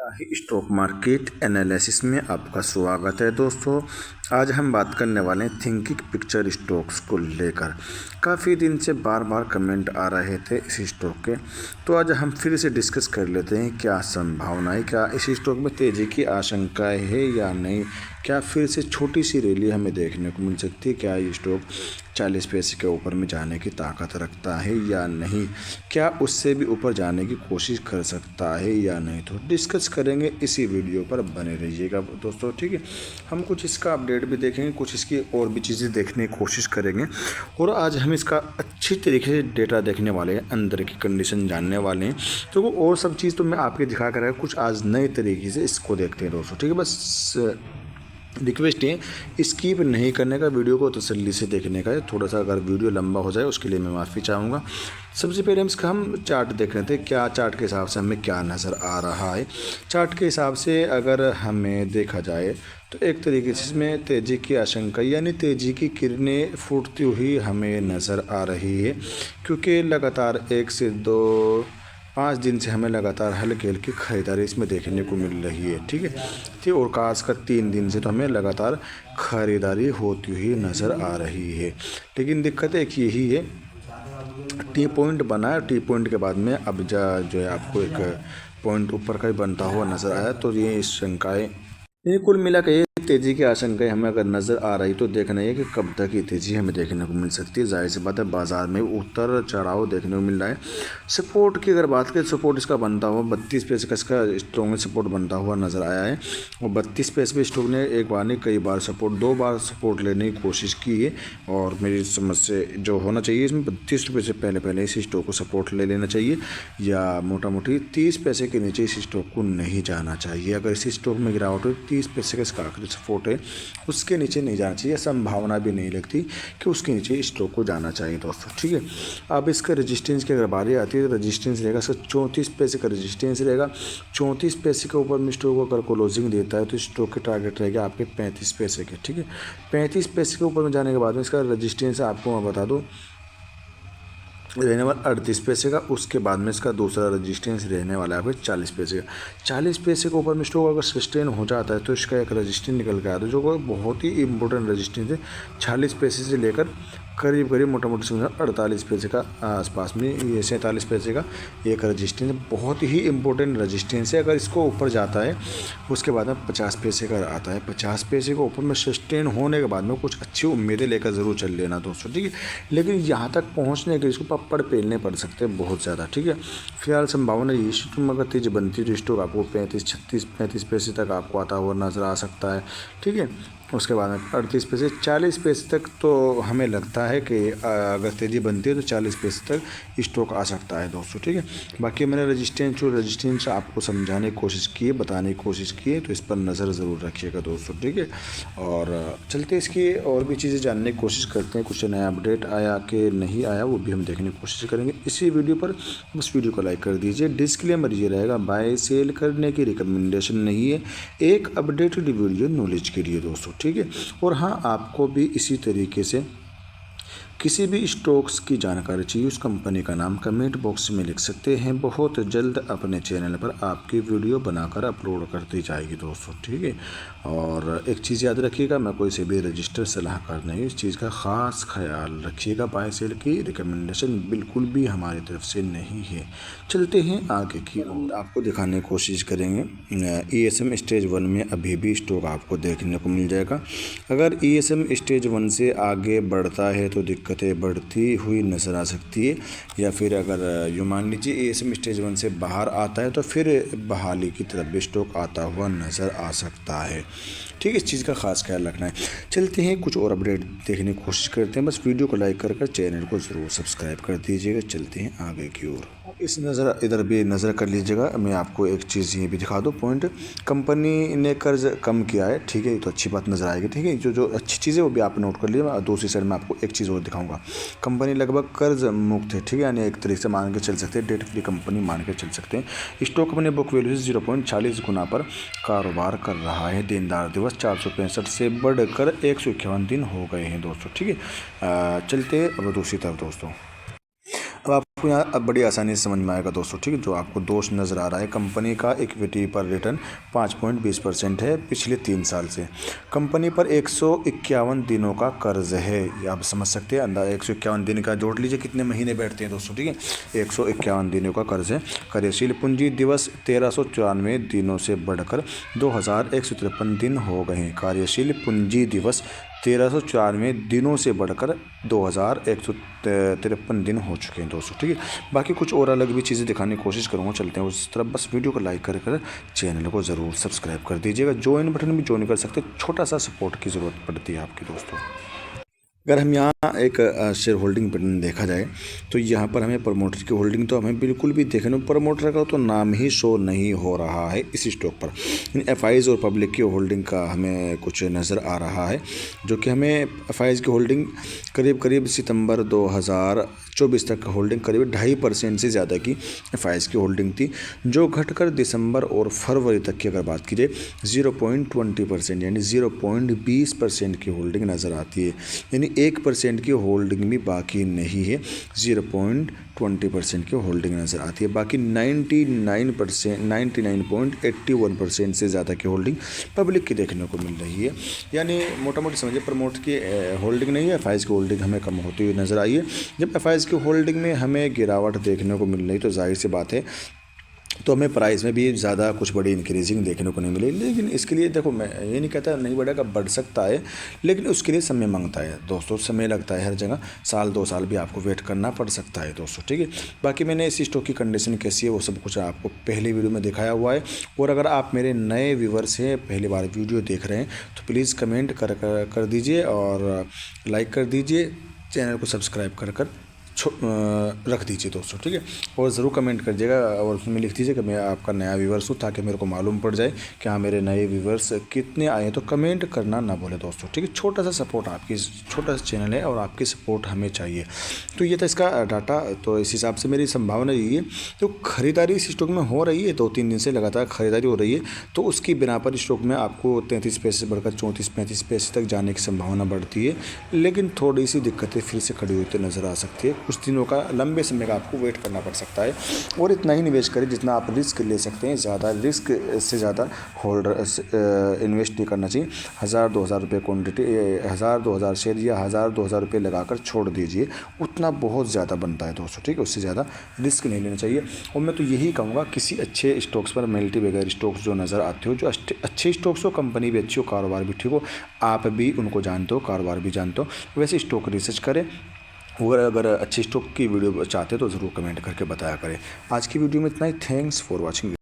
Stock market analysis में आपका स्वागत है दोस्तों। आज हम बात करने वाले हैं थिंकिंग पिक्चर स्टॉक्स को लेकर। काफ़ी दिन से बार बार कमेंट आ रहे थे इस स्टॉक के, तो आज हम फिर से डिस्कस कर लेते हैं क्या संभावना है, क्या इस स्टॉक में तेज़ी की आशंकाएं है या नहीं, क्या फिर से छोटी सी रैली हमें देखने को मिल सकती है, क्या ये स्टॉक 40 पैसे के ऊपर में जाने की ताकत रखता है या नहीं, क्या उससे भी ऊपर जाने की कोशिश कर सकता है या नहीं। तो डिस्कस करेंगे, इसी वीडियो पर बने रहिएगा दोस्तों, ठीक है। हम कुछ इसका अपडेट भी देखेंगे, कुछ इसकी और भी चीज़ें देखने की कोशिश करेंगे, और आज हम इसका अच्छी तरीके से डेटा देखने वाले हैं, अंदर की कंडीशन जानने वाले हैं। तो वो और सब चीज़ तो मैं आपके दिखा कर कुछ आज नए तरीके से इसको देखते हैं दोस्तों, ठीक है। बस रिक्वेस्ट है स्किप नहीं करने का, वीडियो को तसल्ली से देखने का है। थोड़ा सा अगर वीडियो लंबा हो जाए उसके लिए मैं माफ़ी चाहूँगा। सबसे पहले हम चार्ट देख रहे थे, क्या चार्ट के हिसाब से हमें क्या नज़र आ रहा है। चार्ट के हिसाब से अगर हमें देखा जाए तो एक तरीके से इसमें तेज़ी की आशंका यानी तेज़ी की किरणें फूटती हुई हमें नज़र आ रही है, क्योंकि लगातार 1 से 2 5 दिन से हमें लगातार हल्की हल्की खरीदारी इसमें देखने को मिल रही है, ठीक है। और खासकर 3 दिन से तो हमें लगातार खरीदारी होती हुई नज़र आ रही है। लेकिन दिक्कत एक यही है, टी पॉइंट बना है, टी पॉइंट के बाद में अब जो है आपको एक पॉइंट ऊपर का ही बनता हुआ नज़र आया। तो ये शंकाएँ, ये कुल मिला के तेज़ी की आशंकाएं हमें अगर नज़र आ रही तो देखना है कि कब तक ये तेज़ी हमें देखने को मिल सकती है। जाहिर सी बात है, बाज़ार में उतर चढ़ाव देखने को मिल रहा है। सपोर्ट की अगर बात करें, सपोर्ट इसका बनता हुआ 32 पैसे का इसका स्टॉक में सपोर्ट बनता हुआ नज़र आया है, और 32 पैसे पे स्टॉक ने एक बार नहीं कई बार सपोर्ट 2 बार सपोर्ट लेने की कोशिश की है। और मेरी समझ से जो होना चाहिए, इसमें 32 रुपये से पहले इस स्टॉक को सपोर्ट ले लेना चाहिए, या मोटा मोटी 30 पैसे के नीचे इस स्टॉक को नहीं जाना चाहिए। अगर इस स्टॉक में गिरावट हो 30 पैसे का इसका आखिरी सपोर्ट है, उसके नीचे नहीं जाना चाहिए। संभावना भी नहीं लगती कि उसके नीचे स्टॉक को जाना चाहिए दोस्तों, ठीक है। अब इसका रेजिस्टेंस की अगर बारी आती है तो रेजिस्टेंस रहेगा इसका 34 पैसे का रेजिस्टेंस रहेगा। 34 पैसे के ऊपर में स्टॉक को अगर क्लोजिंग देता है तो स्टॉक के टारगेट रहेगा आपके 35 पैसे के, ठीक है। 35 पैसे के ऊपर में जाने के बाद में इसका रजिस्टेंस आपको मैं बता दूँ रहने वाला 38 पैसे का। उसके बाद में इसका दूसरा रजिस्टेंस रहने वाला है आपके 40 पैसे का। 40 पैसे के ऊपर में स्टॉक अगर सस्टेन हो जाता है तो इसका एक रजिस्टेंस निकल के आता है, जो बहुत ही इंपॉर्टेंट रजिस्टेंस है। 40 पैसे से लेकर करीब मोटा मोटी समझो 48 पैसे का आसपास में, ये 47 पैसे का एक रजिस्टेंस बहुत ही इंपॉर्टेंट रजिस्टेंस है। अगर इसको ऊपर जाता है उसके बाद में 50 पैसे का आता है। 50 पैसे को ऊपर में सस्टेन होने के बाद में कुछ अच्छी उम्मीदें लेकर ज़रूर चल लेना दोस्तों, ठीक है। लेकिन यहाँ तक पहुँचने के लिए इसको पप्पड़ पेलने पड़ सकते हैं बहुत ज़्यादा, ठीक है। फिलहाल संभावना ये तुम अगर तेज बनती है तो स्टॉक आपको 35 पैसे तक आपको आता हुआ नज़र आ सकता है, ठीक है। उसके बाद में 38 पैसे 40 पैसे तक तो हमें लगता है कि अगर तेज़ी बनती है तो 40 पैसे तक स्टॉक आ सकता है दोस्तों, ठीक है। बाकी मैंने रजिस्टेंस आपको समझाने की कोशिश की है, बताने की कोशिश की है, तो इस पर नज़र ज़रूर रखिएगा दोस्तों, ठीक है। और चलते इसकी और भी चीज़ें जानने की कोशिश करते हैं, कुछ नया अपडेट आया कि नहीं आया वो भी हम देखने की कोशिश करेंगे इसी वीडियो पर। उस वीडियो को लाइक कर दीजिए। डिस्क्लेमर ये रहेगा, बाय सेल करने की रिकमेंडेशन नहीं है, एक अपडेटेड वीडियो नॉलेज के लिए दोस्तों, ठीक है। और हाँ, आपको भी इसी तरीके से किसी भी स्टॉक्स की जानकारी चाहिए, उस कंपनी का नाम कमेंट बॉक्स में लिख सकते हैं। बहुत जल्द अपने चैनल पर आपकी वीडियो बनाकर अपलोड कर दी जाएगी दोस्तों, ठीक है। और एक चीज़ याद रखिएगा, मैं कोई से भी रजिस्टर सलाहकार नहीं, इस चीज़ का ख़ास ख्याल रखिएगा। बाय सेल की रिकमेंडेशन बिल्कुल भी हमारी तरफ से नहीं है। चलते हैं आगे की ओर, आपको दिखाने की कोशिश करेंगे। ESM स्टेज 1 में अभी भी स्टॉक आपको देखने को मिल जाएगा। अगर ESM स्टेज 1 से आगे बढ़ता है तो दिक्कतें बढ़ती हुई नज़र आ सकती है, या फिर अगर यूँ मान लीजिए ESM स्टेज 1 से बाहर आता है तो फिर बहाली की तरफ भी स्टॉक आता हुआ नज़र आ सकता है, ठीक है। इस चीज़ का खास ख्याल रखना है। चलते हैं कुछ और अपडेट देखने की कोशिश करते हैं। बस वीडियो को लाइक कर चैनल को ज़रूर सब्सक्राइब कर दीजिएगा। चलते हैं आगे की ओर। इस इधर भी नज़र कर लीजिएगा। मैं आपको एक चीज़ ये भी दिखा दूँ पॉइंट, कंपनी ने कर्ज कम किया है, ठीक है, तो अच्छी बात नज़र आएगी, ठीक है। जो अच्छी चीज़ है वो भी आप नोट कर लीजिए। दूसरी साइड में आपको एक चीज़ और दिखाऊंगा, कंपनी लगभग कर्ज मुक्त है, ठीक है, यानी एक तरीके से मान के चल सकते हैं, डेट फ्री कंपनी मान के चल सकते हैं। स्टॉक अपने बुक वैल्यू से 0.40 गुना पर कारोबार कर रहा है। देनदार दिवस 465 से बढ़कर 151 दिन हो गए हैं दोस्तों, ठीक है। चलते अब दूसरी तरफ दोस्तों। अब आपको यहाँ अब बड़ी आसानी से समझ में आएगा दोस्तों, ठीक है। जो आपको दोष नज़र आ रहा है, कंपनी का इक्विटी पर रिटर्न 5.20% है पिछले 3 साल से। कंपनी पर 151 दिनों का कर्ज है, ये आप समझ सकते हैं। अंदाजा 151 दिन का जोड़ लीजिए कितने महीने बैठते हैं दोस्तों, ठीक है। 151 दिनों का कर्ज है। कार्यशील पूंजी दिवस 1394 दिनों से बढ़कर 2153 दिन हो गए हैं। कार्यशील पूंजी दिवस 1394 दिनों से बढ़कर 2153 दिन हो चुके हैं दोस्तों, ठीक है। बाकी कुछ और अलग भी चीज़ें दिखाने की कोशिश करूँगा, चलते हैं उस तरफ। बस वीडियो को लाइक कर चैनल को ज़रूर सब्सक्राइब कर दीजिएगा। ज्वाइन बटन भी ज्वाइन कर सकते हैं, छोटा सा सपोर्ट की ज़रूरत पड़ती है आपकी दोस्तों। अगर हम यहाँ एक शेयर होल्डिंग बटन देखा जाए तो यहाँ पर हमें प्रमोटर की होल्डिंग तो हमें बिल्कुल भी देखने में प्रमोटर का तो नाम ही शो नहीं हो रहा है इस स्टॉक पर। इन एफआईज़ और पब्लिक की होल्डिंग का हमें कुछ नज़र आ रहा है, जो कि हमें एफआईज़ की होल्डिंग करीब सितंबर 2024 तक होल्डिंग करीब 2.5% से ज़्यादा की एफआईज़ की होल्डिंग थी, जो घटकर दिसंबर और फरवरी तक की अगर बात की जाए 0.20% यानी 0.20% की होल्डिंग नज़र आती है। यानी 1% की होल्डिंग भी बाकी नहीं है, 0.20% की होल्डिंग नज़र आती है। बाकी 99.81% से ज़्यादा की होल्डिंग पब्लिक की देखने को मिल रही है। यानी मोटा मोटी समझिए प्रमोट की होल्डिंग नहीं है, एफआईज़ की होल्डिंग हमें कम होती हुई नज़र आई है। जब एफआईज़ की होल्डिंग में हमें गिरावट देखने को मिल रही तो जाहिर सी बात है तो हमें प्राइस में भी ज़्यादा कुछ बड़ी इंक्रीजिंग देखने को नहीं मिली। लेकिन इसके लिए देखो, मैं ये नहीं कहता नहीं बढ़ेगा, बढ़ सकता है, लेकिन उसके लिए समय मांगता है दोस्तों, समय लगता है हर जगह, साल 2 साल भी आपको वेट करना पड़ सकता है दोस्तों, ठीक है। बाकी मैंने इस स्टॉक की कंडीशन कैसी है वो सब कुछ आपको पहले वीडियो में दिखाया हुआ है। और अगर आप मेरे नए व्यूवर्स हैं, पहली बार वीडियो देख रहे हैं, तो प्लीज़ कमेंट कर दीजिए और लाइक कर दीजिए, चैनल को सब्सक्राइब कर रख दीजिए दोस्तों, ठीक है। और ज़रूर कमेंट करिएगा और उसमें लिख दीजिए कि मैं आपका नया व्यूवर्स हूँ, ताकि मेरे को मालूम पड़ जाए कि हाँ मेरे नए व्यूवर्स कितने आए हैं। तो कमेंट करना ना भूलें दोस्तों, ठीक है। छोटा सा सपोर्ट, आपकी छोटा सा चैनल है और आपकी सपोर्ट हमें चाहिए। तो ये था इसका डाटा। तो इस हिसाब से मेरी संभावना यही है। तो ख़रीदारी इस स्टॉक में हो रही है, 2-3 दिन से लगातार ख़रीदारी हो रही है, तो उसकी बिना पर स्टॉक में आपको 33 पैसे से बढ़कर 34-35 पैसे तक जाने की संभावना बढ़ती है। लेकिन थोड़ी सी दिक्कतें फिर से खड़ी होती नज़र आ सकती है। कुछ दिनों का, लंबे समय का आपको वेट करना पड़ सकता है। और इतना ही निवेश करें जितना आप रिस्क ले सकते हैं, ज़्यादा रिस्क से ज़्यादा होल्डर इन्वेस्ट नहीं करना चाहिए। 1000-2000 रुपये क्वान्टिटी, 1000-2000 शेयर या 1000-2000 रुपये लगाकर छोड़ दीजिए, उतना बहुत ज़्यादा बनता है दोस्तों, ठीक है। उससे ज़्यादा रिस्क नहीं लेना चाहिए। और मैं तो यही कहूँगा, किसी अच्छे स्टॉक्स पर, मल्टी बैगर स्टॉक्स जो नज़र आते हो, जो अच्छे स्टॉक्स हो, कंपनी भी अच्छी हो, कारोबार भी ठीक हो, आप भी उनको जानते हो, कारोबार भी जानते हो, वैसे स्टॉक रिसर्च करें। और अगर अच्छी स्टॉक की वीडियो चाहते हो तो ज़रूर कमेंट करके बताया करें। आज की वीडियो में इतना ही। Thanks for watching.